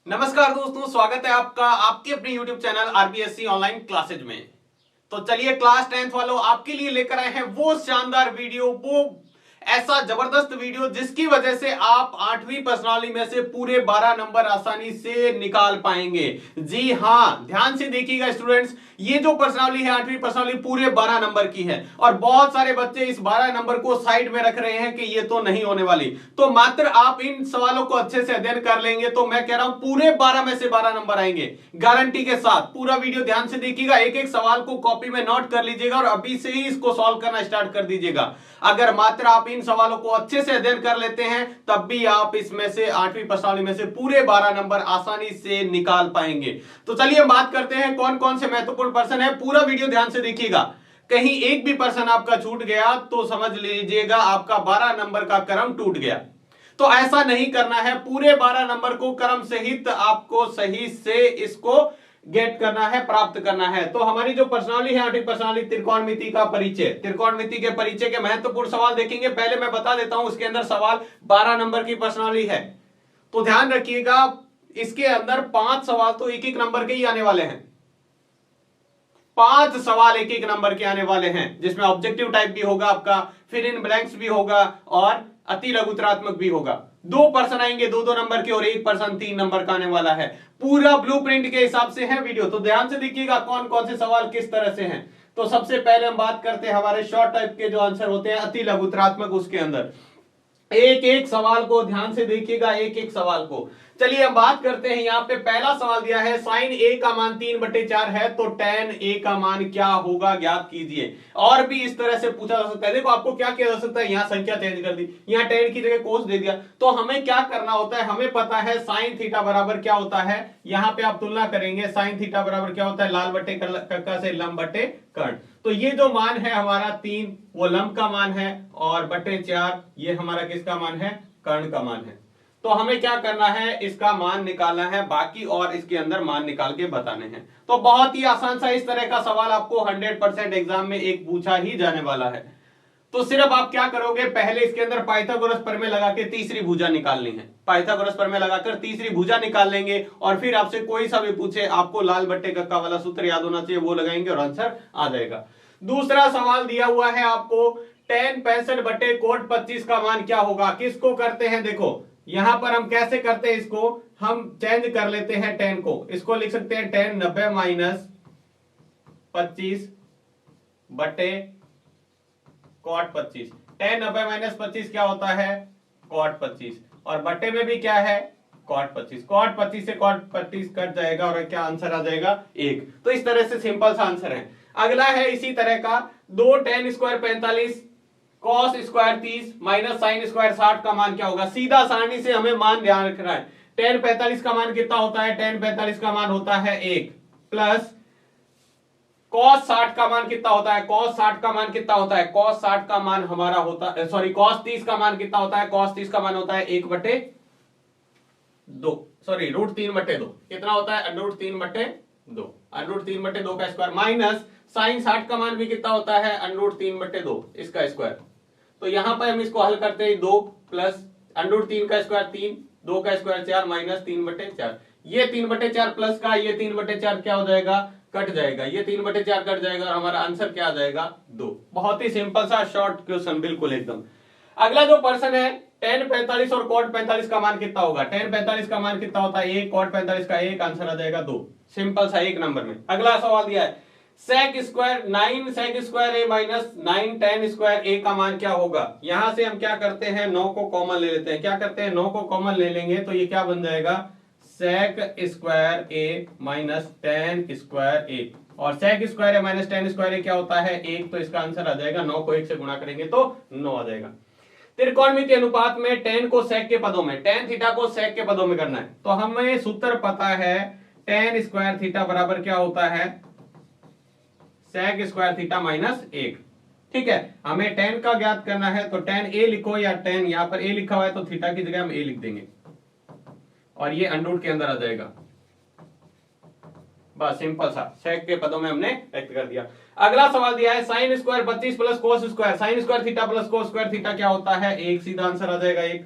नमस्कार दोस्तों, स्वागत है आपका आपके अपने YouTube channel RBSC online classes में। तो चलिए क्लास 10th वालों, आपके लिए लेकर आए हैं वो शानदार वीडियो, वो ऐसा जबरदस्त वीडियो जिसकी वजह से आप 8वीं प्रश्नावली में से पूरे 12 नंबर आसानी से निकाल पाएंगे। जी हां, ध्यान से देखिएगा स्टूडेंट्स, ये जो प्रश्नावली है 8वीं प्रश्नावली पूरे 12 नंबर की है और बहुत सारे बच्चे इस 12 नंबर को साइड में रख रहे हैं कि ये तो नहीं होने वाली। तो मात्र आप इन सवालों को अच्छे से अध्ययन कर लेंगे तो मैं कह रहा हूं पूरे 12 में से 12 नंबर आएंगे गारंटी के साथ। पूरा वीडियो ध्यान से देखिएगा, एक एक सवाल को कॉपी में नोट कर लीजिएगा और अभी से ही इसको सॉल्व करना स्टार्ट कर दीजिएगा। अगर मात्र आप इन सवालों को अच्छे से अध्ययन कर लेते हैं तब भी आप इसमें से 8वीं प्रश्नावली में से पूरे 12 नंबर आसानी से निकाल पाएंगे। तो चलिए बात करते हैं कौन कौन से महत्वपूर्ण प्रश्न है। पूरा वीडियो ध्यान से देखिएगा, कहीं एक भी प्रश्न आपका छूट गया तो समझ लीजिएगा आपका 12 नंबर का क्रम टूट गया। तो ऐसा नहीं करना है, पूरे 12 नंबर को क्रम सहित आपको सही से इसको गेट करना है, प्राप्त करना है। तो हमारी जो प्रश्नावली है 8वीं प्रश्नावली त्रिकोणमिति का परिचय, त्रिकोणमिति के परिचय के महत्वपूर्ण सवाल देखेंगे। पहले मैं बता देता हूं उसके अंदर सवाल 12 नंबर की प्रश्नावली है तो ध्यान रखिएगा, इसके अंदर 5 सवाल तो एक एक नंबर के ही आने वाले हैं। 5 सवाल एक एक नंबर के आने वाले हैं जिसमें ऑब्जेक्टिव टाइप भी होगा आपका, फिर इन ब्लैंक्स भी होगा और अति लघुत्रात्मक भी होगा। 2 प्रश्न आएंगे 2-2 नंबर के और 1 प्रश्न 3 नंबर का आने वाला है। पूरा ब्लूप्रिंट के हिसाब से है वीडियो, तो ध्यान से देखिएगा कौन कौन से सवाल किस तरह से हैं। तो सबसे पहले हम बात करते हैं हमारे शॉर्ट टाइप के जो आंसर होते हैं अति लघुत्रात्मक, उसके अंदर एक एक सवाल को ध्यान से देखिएगा, एक एक सवाल को। चलिए हम बात करते हैं, यहाँ पे पहला सवाल दिया है साइन ए का मान 3/4 है तो tan ए का मान क्या होगा ज्ञात कीजिए। और भी इस तरह से पूछा जा सकता है। देखो आपको क्या किया जा सकता है, यहाँ संख्या चेंज कर दी, यहाँ tan की जगह cos दे दिया। तो हमें क्या करना होता है, हमें पता है साइन थीटा बराबर क्या होता है। यहाँ पे आप तुलना करेंगे, साइन थीटा बराबर क्या होता है, लाल बटे कक्का से लंब बटे कर्ण। तो ये जो मान है हमारा 3 वो लंब का मान है और बटे 4 ये हमारा किसका मान है, कर्ण का मान है। तो हमें क्या करना है, इसका मान निकालना है बाकी और इसके अंदर मान निकाल के बताने हैं। तो बहुत ही आसान सा इस तरह का सवाल आपको 100% एग्जाम में एक पूछा ही जाने वाला है। तो सिर्फ आप क्या करोगे, पहले इसके अंदर पाइथागोरस प्रमेय लगा के तीसरी भुजा निकालनी है। पाइथागोरस प्रमेय लगाकर तीसरी भुजा निकाल लेंगे और फिर आपसे कोई सा भी पूछे आपको लाल बट्टे कक्का वाला सूत्र याद होना चाहिए, वो लगाएंगे और आंसर आ जाएगा। दूसरा सवाल दिया हुआ है आपको tan 65/cot 25 का मान क्या होगा। किसको करते हैं, देखो यहां पर हम कैसे करते हैं, इसको हम चेंज कर लेते हैं tan को, इसको लिख सकते हैं tan 90 - 25 बटे cot 25। tan 90 - 25 क्या होता है, cot 25 और बटे में भी क्या है, cot 25। cot 25 से cot 25 कट जाएगा और क्या आंसर आ जाएगा 1। तो इस तरह से सिंपल सा आंसर है। अगला है इसी तरह का 2 tan square 45 cos square 30 minus sine square 60 का मान क्या होगा। सीधा सारणी से हमें मान ध्यान रखना है। tan 45 का मान कितना होता है, tan 45 का मान होता है 1 प्लस cos 60 का मान कितना होता है, cos 60 का मान कितना होता है, cos 60 का मान हमारा होता है, सॉरी cos 30 का मान कितना होता है, cos 30 का मान होता है 1/2, सॉरी √3/2 कितना होता है, √3/2, √3/2 का स्क्वायर माइनस साइन 60 का मान भी कितना होता है, √3/2 इसका स्क्वायर। तो यहां पर हम इसको हल करते हैं 2 प्लस √3 का स्क्वायर 3, 2 का स्क्वायर 4 माइनस 3/4। ये 3/4 प्लस का ये 3/4 क्या हो जाएगा, कट जाएगा, ये 3/4 कट जाएगा और हमारा आंसर क्या आ जाएगा 2। बहुत ही सिंपल सा शॉर्ट क्वेश्चन, बिल्कुल एकदम। अगला जो प्रश्न है tan 45 और cot 45 का मान कितना होगा। tan 45 का मान कितना होता है 1, cot 45 का 1, आंसर आ जाएगा 2। सिंपल सा 1 नंबर में। अगला सवाल दिया है sec square 9 sec square a minus 9 tan square a का मान क्या होगा। यहां से हम क्या करते हैं, 9 को कॉमन ले लेते हैं। क्या करते हैं, 9 को कॉमन ले लेंगे तो ये क्या बन जाएगा, sec square a minus tan square a और sec square a minus tan square a क्या होता है 1। तो इसका आंसर आ जाएगा 9 को 1 से गुणा करेंगे तो 9 आ जाएगा। त्रिकोणमिति अनुपात में tan को sec के पदों में, tan थीटा को sec के पदों में करना है। तो हमें सूत्र पता है tan स्क्वायर थीटा बराबर क्या होता है, sec स्क्वायर थीटा माइनस 1। ठीक है, हमें tan का ज्ञात करना है तो tan a लिखो या tan, यहां पर a लिखा हुआ है तो थीटा की जगह हम a लिख देंगे और ये अंडर के अंदर आ जाएगा। बस सिंपल सा sec के पदों में हमने व्यक्त कर दिया। अगला सवाल दिया है sine square 25 plus cos square, sine square theta plus cos square theta क्या होता है 1, सीधा आंसर आ जाएगा 1।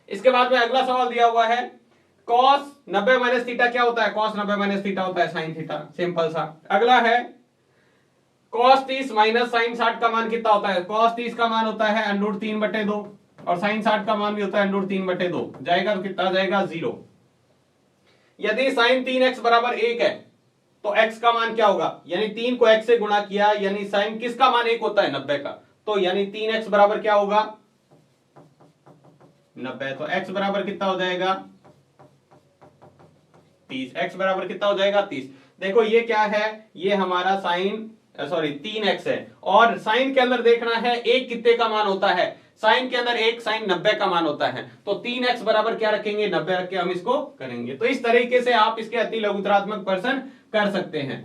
इसके बाद में अगला सवाल दिया हुआ है कॉस 90 माइनस थीटा क्या होता है? कॉस 90 माइनस थीटा होता है साइन थीटा, सिंपल सा। अगला है कॉस 30 माइनस साइन 60 का मान कितना होता है? कॉस 30 का मान होता है √3/2 और साइन 60 का मान भी होता है √3/2, जाएगा तो कितना जाएगा? 0। यदि साइन 3x बराबर 1 है तो x का मान क्या होगा? यानी 3 को x से गुणा किया, यानी साइन किसका मान 1 होता है? 90 का। तो यानी 3x बराबर क्या होगा? 90। तो x बराबर कितना हो जाएगा? 30। x बराबर कितना हो जाएगा? 30। देखो ये क्या है? ये हमारा साइन 3x है, और साइन के अंदर देखना है एक कितने का मान होता है? साइन के अंदर एक साइन 90 का मान होता है। तो 3x बराबर क्या रखेंगे? 90 रख के हम इसको करेंगे। तो इस तरीके से आप इसके अति लघुत्तरात्मक प्रश्न कर सकते हैं।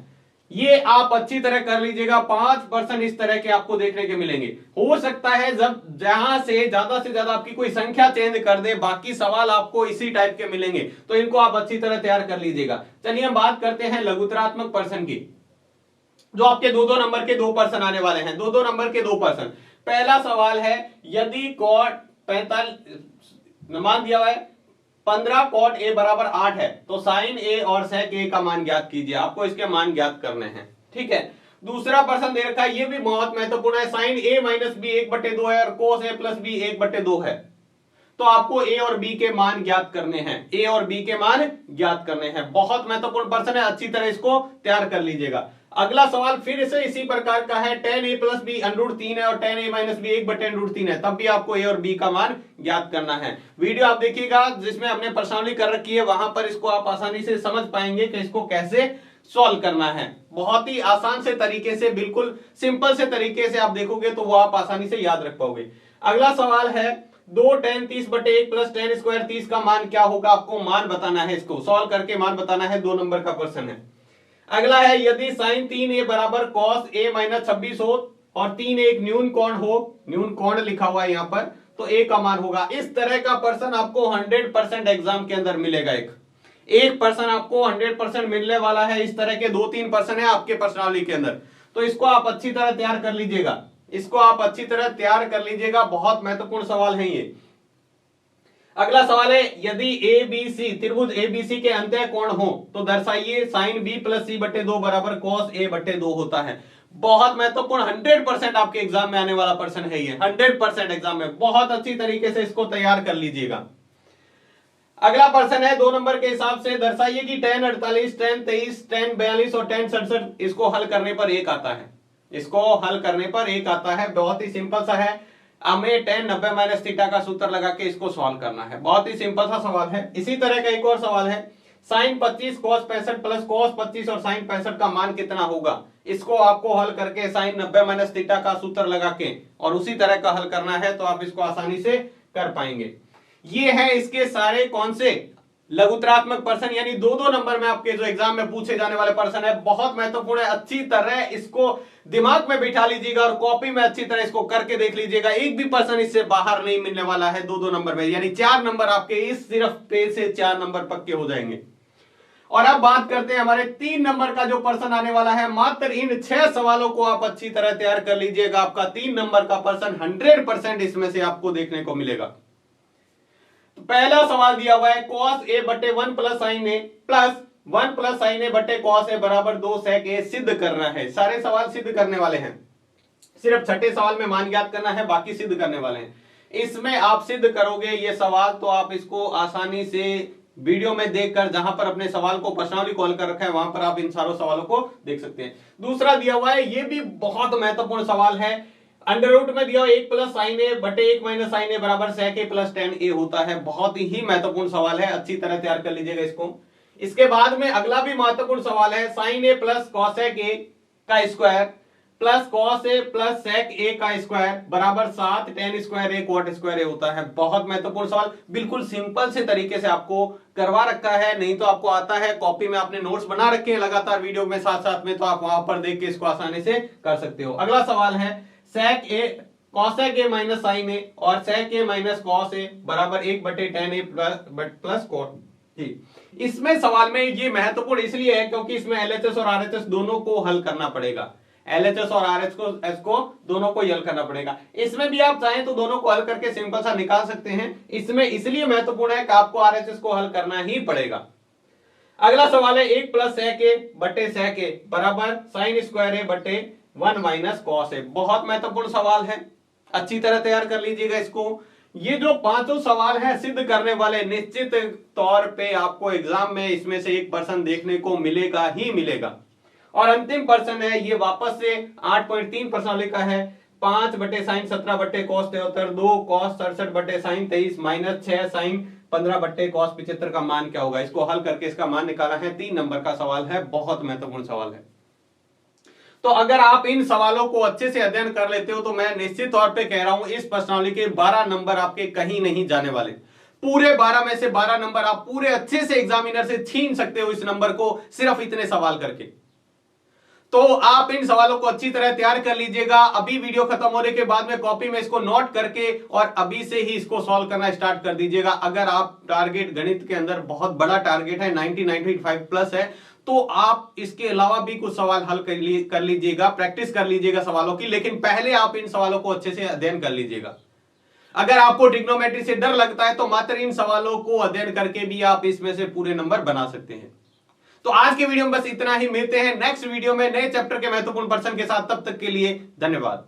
ये आप अच्छी तरह कर लीजिएगा। 5% इस तरह के आपको देखने के मिलेंगे। हो सकता है जब जहां से ज्यादा आपकी कोई संख्या चेंज कर दे, बाकी सवाल आपको इसी टाइप के मिलेंगे, तो इनको आप अच्छी तरह तैयार कर लीजिएगा। चलिए हम बात करते हैं लघुत्तरात्मक प्रश्न की, जो आपके 2-2 नंबर के 2 प्रश्न आने वाले हैं। 2-2 नंबर के 2 प्रश्न। पहला सवाल है, यदि कॉट 45 मान दिया हुआ है 15 कॉट ए बराबर 8 है तो साइन ए और सेक ए का मान ज्ञात कीजिए। आपको इसके मान ज्ञात करने हैं, ठीक है। दूसरा प्रश्न दे रखा है, ये भी बहुत महत्वपूर्ण है। साइन ए माइनस बी 1/2 है और कोस ए प्लस बी 1/2 है। तो आपको ए और बी के मान ज्ञात करने हैं। ए और बी के मान ज्ञात करने हैं। बहुत महत्वपूर्ण प्रश्न है, अच्छी तरह इसको तैयार कर लीजिएगा। अगला सवाल फिर से इसी प्रकार का है। tan a प्लस बी √3 है और tan a माइनस बी 1/√3 है, तब भी आपको ए और बी का मान ज्ञात करना है। वीडियो आप देखिएगा जिसमें हमने प्रश्नावली कर रखी है, वहां पर इसको आप आसानी से समझ पाएंगे कि इसको कैसे सॉल्व करना है। बहुत ही आसान से तरीके से, बिल्कुल सिंपल से तरीके से आप देखोगे तो वो आप आसानी से याद रख पाओगे। अगला सवाल है 2 tan 30/1 प्लस tan स्क्वायर 30 का मान क्या होगा? आपको मान बताना है, इसको सॉल्व करके मान बताना है। 2 नंबर का प्रश्न है। अगला है, यदि साइन 3a बराबर कॉस a माइनस 26 हो और 3 एक न्यून कोण हो, न्यून कोण लिखा हुआ है यहां पर, तो a का मान होगा। इस तरह का प्रश्न आपको 100% एग्जाम के अंदर मिलेगा। एक प्रश्न आपको 100% मिलने वाला है। इस तरह के 2-3 प्रश्न है आपके प्रश्नावली के अंदर, तो इसको आप अच्छी तरह तैयार कर लीजिएगा। इसको आप अच्छी तरह तैयार कर लीजिएगा, बहुत महत्वपूर्ण सवाल है ये। अगला सवाल है, यदि ABC त्रिभुज ABC के अंतः कोण हो तो दर्शाइए साइन B प्लस C/2 बराबर कॉस A/2 होता है। बहुत महत्वपूर्ण, 100% आपके एग्जाम में आने वाला प्रश्न है ये। 100% एग्जाम में बहुत अच्छी तरीके से इसको तैयार कर लीजिएगा। अगला प्रश्न है 2 नंबर के हिसाब से, दर्शाइए कि tan 48, tan 23, tan 42 और tan 67 इसको हल करने पर 1 आता है। इसको हल करने पर 1 आता है। बहुत ही सिंपल सा है। हमें tan 90 माइनस थीटा का सूत्र लगा के इसको सॉल्व करना है। बहुत ही सिंपल सा सवाल है। इसी तरह का एक और सवाल है, साइन 25 cos 65 प्लस cos 25 और साइन 65 का मान कितना होगा? इसको आपको हल करके साइन 90 माइनस थीटा का सूत्र लगा के और उसी तरह का हल करना है, तो आप इसको आसानी से कर पाएंगे। ये है इसके सारे कौन से लघुत्तरात्मक प्रश्न, यानी 2-2 नंबर में आपके जो एग्जाम में पूछे जाने वाले प्रश्न है। बहुत महत्वपूर्ण है, अच्छी तरह इसको दिमाग में बिठा लीजिएगा और कॉपी में अच्छी तरह इसको करके देख लीजिएगा। एक भी प्रश्न इससे बाहर नहीं मिलने वाला है 2-2 नंबर में, यानी 4 नंबर आपके इस सिर्फ पेज से 4 नंबर पक्के हो जाएंगे। और अब बात करते हैं हमारे 3 नंबर का जो प्रश्न आने वाला है। मात्र इन 6 सवालों को आप अच्छी तरह तैयार कर लीजिएगा। आपका 3 नंबर का प्रश्न 100% इसमें से आपको देखने को मिलेगा। पहला सवाल दिया हुआ है, cos A/1 प्लस साइन ए प्लस 1 प्लस साइन ए बटे cos ए बराबर 2 sec ए सिद्ध करना है। सारे सवाल सिद्ध करने वाले हैं, सिर्फ छठे सवाल में मान ज्ञात करना है, बाकी सिद्ध करने वाले हैं। इसमें आप सिद्ध करोगे ये सवाल तो आप इसको आसानी से वीडियो में देखकर, जहां पर अपने सवाल को प्रश्नावली कॉल कर रखा है वहां पर आप इन सारों सवालों को देख सकते हैं। दूसरा दिया हुआ है, ये भी बहुत महत्वपूर्ण सवाल है, अंडर रूट में दिया 1 प्लस साइन ए बटे 1 माइनस साइन ए बराबर sec ए प्लस tan ए होता है। बहुत ही महत्वपूर्ण सवाल है, अच्छी तरह तैयार कर लीजिएगा इसको। इसके बाद में अगला भी महत्वपूर्ण सवाल है, साइन ए प्लस cosec ए का स्क्वायर प्लस cos ए प्लस sec ए का स्क्वायर बराबर 7 tan स्क्वायर ए cot स्क्वायर ए होता है। बहुत महत्वपूर्ण सवाल, बिल्कुल सिंपल से तरीके से आपको करवा रखा है। नहीं तो आपको आता है, कॉपी में आपने नोट्स बना रखे हैं लगातार वीडियो में साथ साथ में, तो आप वहां पर देख के इसको आसानी से कर सकते हो। अगला सवाल है, sec ए cosec ए माइनस साइन ए और sec ए माइनस cos ए बराबर 1/tan ए प्लस cot जी। इसमें सवाल में ये महत्वपूर्ण इसलिए है क्योंकि इसमें LHS और RHS दोनों को हल करना पड़ेगा। LHS और RHS को दोनों को हल करना पड़ेगा। इसमें भी आप चाहें तो दोनों को हल करके सिंपल सा निकाल सकते हैं। इसमें इसलिए महत्वपूर्ण है कि आपको RHS को हल करना ही पड़ेगा। अगला सवाल है 1 प्लस sec a बटे sec a बराबर साइन स्क्वायर a बटे 1 माइनस कॉस a। बहुत महत्वपूर्ण सवाल है, अच्छी तरह तैयार कर लीजिएगा इसको। ये जो पांचों सवाल हैं सिद्ध करने वाले, निश्चित तौर पे आपको एग्जाम में इसमें से एक पर्सन देखने को मिलेगा ही मिलेगा। और अंतिम पर्सन है ये वापस से 8.3 प्रश्नावली का है। 5 बटे साइन 17 बटे कॉस 73, 2 कॉस 67 बटे साइन 23 माइनस 6 साइन 15 बट्टे कॉस 75 का मान क्या होगा। इसको हल करके इसका मान निकाला है। 3 नंबर का सवाल है, बहुत महत्वपूर्ण सवाल है। तो अगर आप इन सवालों को अच्छे से अध्ययन कर लेते हो तो मैं निश्चित तौर पे कह रहा हूं इस प्रश्नावली के 12 नंबर आपके कहीं नहीं जाने वाले। पूरे 12 में से 12 नंबर आप पूरे अच्छे से एग्जामिनर से छीन सकते हो इस नंबर को, सिर्फ इतने सवाल करके। तो आप इन सवालों को अच्छी तरह तैयार कर लीजिएगा। अभी वीडियो खत्म होने के बाद में कॉपी में इसको नोट करके और अभी से ही इसको सॉल्व करना स्टार्ट कर दीजिएगा। अगर आप टारगेट गणित के अंदर बहुत बड़ा टारगेट है 95 प्लस है, तो आप इसके अलावा भी कुछ सवाल हल कर लीजिएगा, प्रैक्टिस कर लीजिएगा सवालों की। लेकिन पहले आप इन सवालों को अच्छे से अध्ययन कर लीजिएगा। अगर आपको ट्रिग्नोमेट्री से डर लगता है तो मात्र इन सवालों को अध्ययन करके भी आप इसमें से पूरे नंबर बना सकते हैं। तो आज के वीडियो में बस इतना ही। मिलते हैं नेक्स्ट वीडियो में नए चैप्टर के महत्वपूर्ण पर्सन के साथ। तब तक के लिए धन्यवाद।